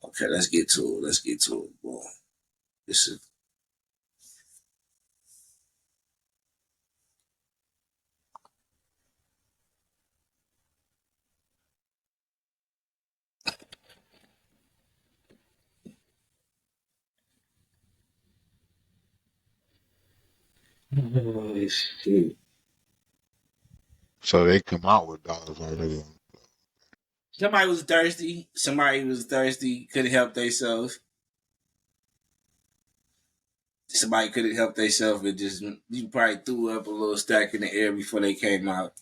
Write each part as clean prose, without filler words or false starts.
Okay, let's get to it. Let's get to it, boy. This is. Oh, shit. So they come out with dollars already. Somebody was thirsty. Somebody was thirsty. Couldn't help themselves. Somebody couldn't help themselves. It just you probably threw up a little stack in the air before they came out.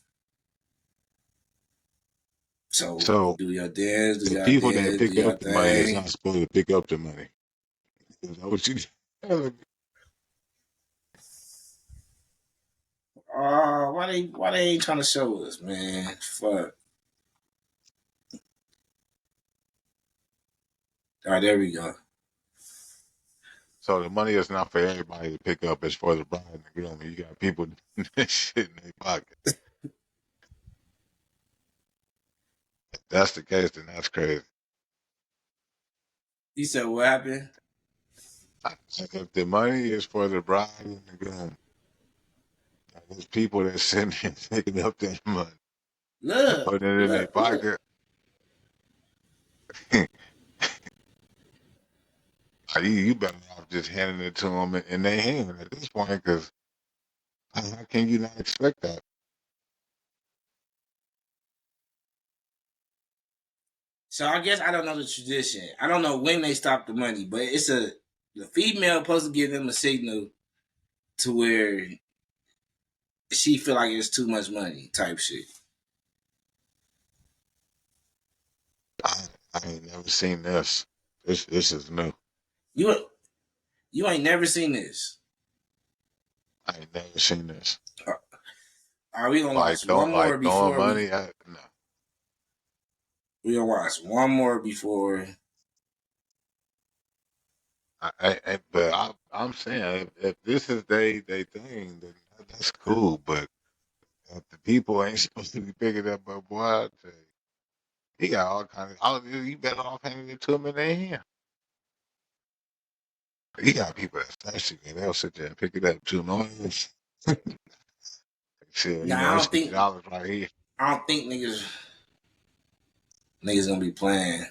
So you So do your dance, do the your people that dance, do pick your up the money is thing. not supposed to pick up the money. Is that what you? Oh, why they ain't trying to show us, man? Fuck. All right, there we go. So the money is not for everybody to pick up. It's for the bride and the groom. You got people doing that shit in their pocket. If that's the case, then that's crazy. You said what happened? If the money is for the bride and the groom, there's people that sitting there picking up that money, Look, putting it in their look, look. pocket. You better off just handing it to them in their hand at this point, because how can you not expect that? So I guess I don't know the tradition. I don't know when they stop the money, but the female supposed to give them a signal to where she feel like it's too much money type shit. I, I ain't never seen this. This is new. You you ain't never seen this. I ain't never seen this. Are we gonna watch one more Like throwing before money. No. we gonna watch one more before I'm saying if this is they thing, then that's cool. But if the people ain't supposed to be picking up, but boy, I tell you, he got all kinds of. You better off handing it to him in their hand. He got people that's thirsty, and they'll sit there and pick it up too. No, shit, Nah, it's $50 right here. I don't think niggas gonna be playing.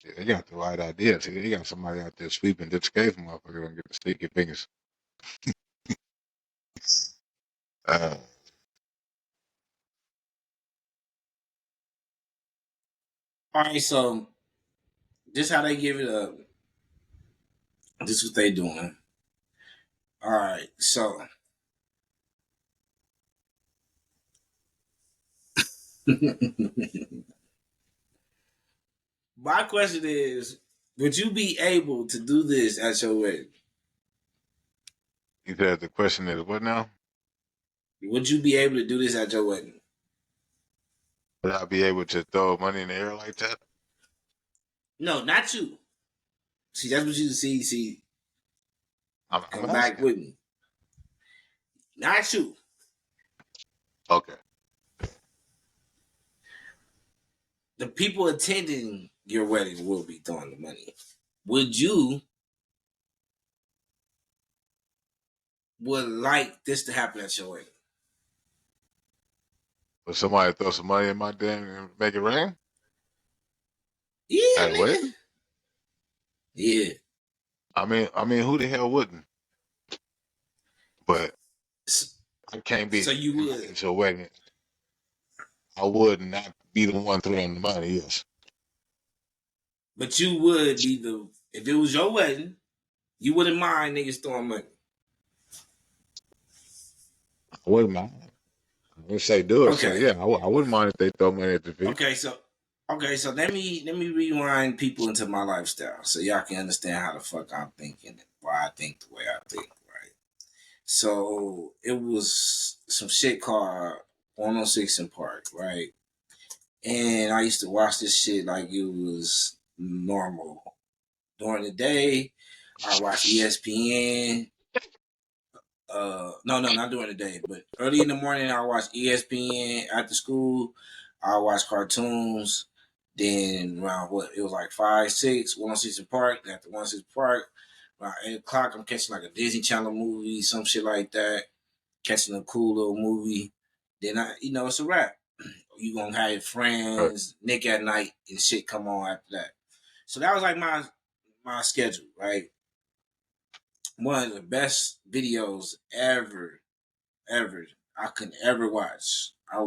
Yeah, they got the right idea. See, they got somebody out there sweeping this case, motherfucker, gonna get the sticky fingers. Uh, Alright, so this how they give it up. This what they doing. Alright, so my question is, would you be able to do this at your wedding? you said the question is what now? Would you be able to do this at your wedding? Would I be able to throw money in the air like that? No, not you. See, that's what you see. I'm Come back asking. with me. Not you. Okay. The people attending your wedding will be throwing the money. Would you would like this to happen at your wedding? Would somebody throw some money in my damn and make it rain? Yeah, At a nigga. wedding? Yeah. Who the hell wouldn't? But I can't be So you would, invited to a wedding. I would not be the one throwing the money. Yes, but you would be the if it was your wedding, you wouldn't mind niggas throwing money. I wouldn't mind. If say do it, so Okay. yeah, I wouldn't mind if they throw money at the feet. Okay, so let me rewind people into my lifestyle so y'all can understand how the fuck I'm thinking and why I think the way I think, right? So it was some shit called 106 in Park, right? And I used to watch this shit like it was normal. During the day, I watch ESPN. No, not during the day, but early in the morning, I watch ESPN. After school, I watch cartoons. Then around what it was like 5, 6, 106 in Park. After 106 Park, around 8 o'clock, I'm catching like a Disney Channel movie, some shit like that. Catching a cool little movie. Then it's a wrap. You gonna have your Right. friends, Nick at Night, and shit come on after that. So that was like my schedule, right? One of the best videos ever I could ever watch. I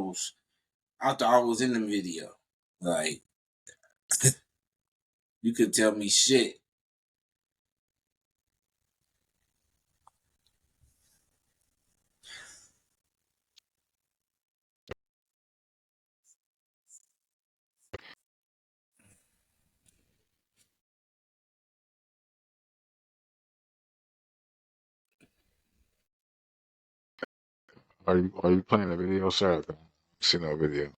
thought I was in the video. Like you could tell me shit. Are you playing the video, sir? I see no video.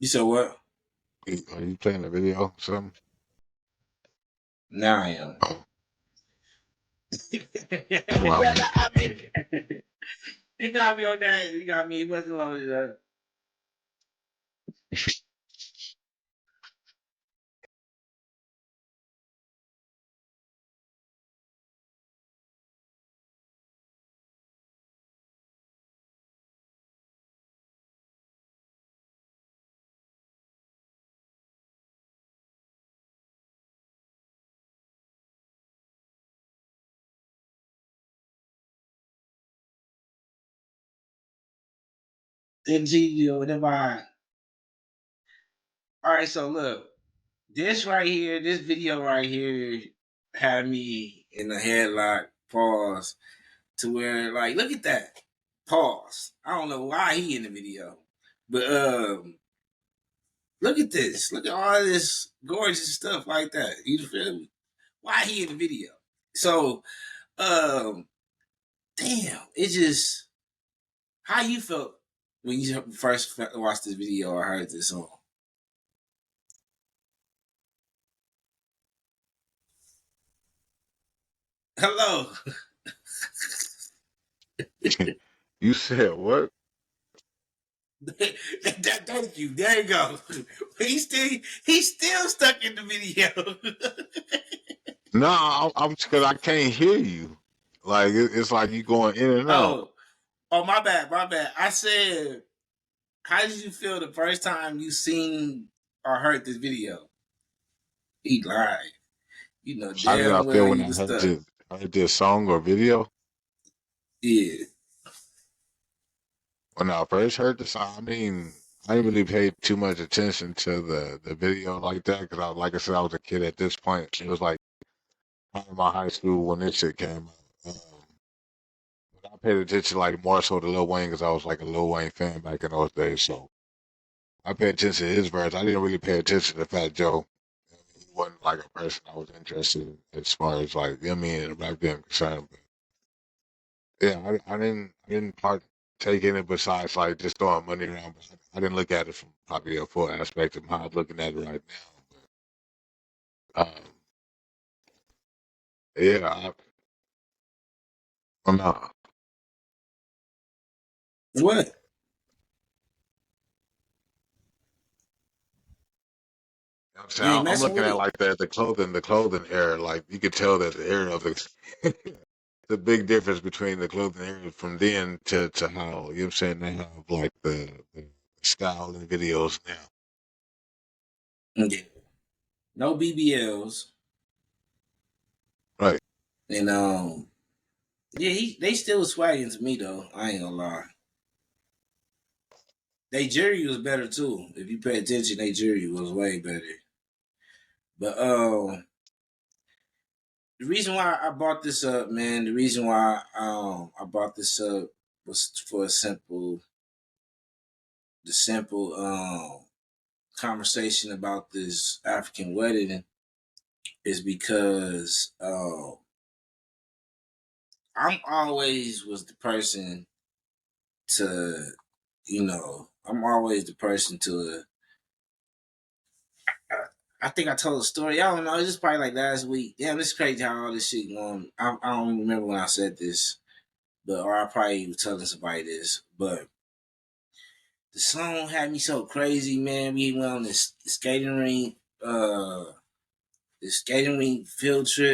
You said what? Are you playing the video? Something? Now I am. Oh, well, I mean, You got me on that. You got me. What's wrong with that? NG, whatever. All right, so look, this right here, this video right here, had me in a headlock. Pause. To where like, look at that. Pause. I don't know why he in the video, but look at this. Look at all this gorgeous stuff like that. You feel me? Why he in the video? So, um, damn, it just how you felt when you first watched this video or heard this song. Hello. you said what? Thank you. There you go. He's still stuck in the video. No, I'm because I can't hear you. Like it's like you going in and out. oh, my bad, my bad. I said, how did you feel the first time you seen or heard this video? He lied. You know How did I damn feel well when you I was stuck. heard this song or video? Yeah. When I first heard the song, I mean, I didn't really pay too much attention to the video like that because like I said, I was a kid at this point. It was like out of my high school when this shit came out. But I paid attention like more so to Lil Wayne because I was like a Lil Wayne fan back in those days. So I paid attention to his verse. I didn't really pay attention to Fat Joe. He wasn't like a person I was interested in as far as like, I mean, the rap game concerned. But yeah, I didn't partake in it besides like just throwing money around. But I didn't look at it from probably a full aspect of how I'm looking at it right now. But yeah, I'm not. What? I'm You saying ain't I'm messing looking with at it? like the clothing era. Like you could tell that the era of the big difference between the clothing era from then to how you know what I'm saying they have like the style and videos now. Yeah. No BBLs. Right. And yeah, they still swagging to me though. I ain't gonna lie. They jury was better too. If you pay attention, they jury was way better. But the reason why I brought this up, man, the reason why I brought this up was for the simple conversation about this African wedding is because I'm always was the person to, I'm always the person to. I think I told a story. I don't know. It's just probably like last week. Damn, this is crazy how all this shit going. I don't remember when I said this, but or I probably was telling somebody this. But the song had me so crazy, man. We went on this skating rink field trip.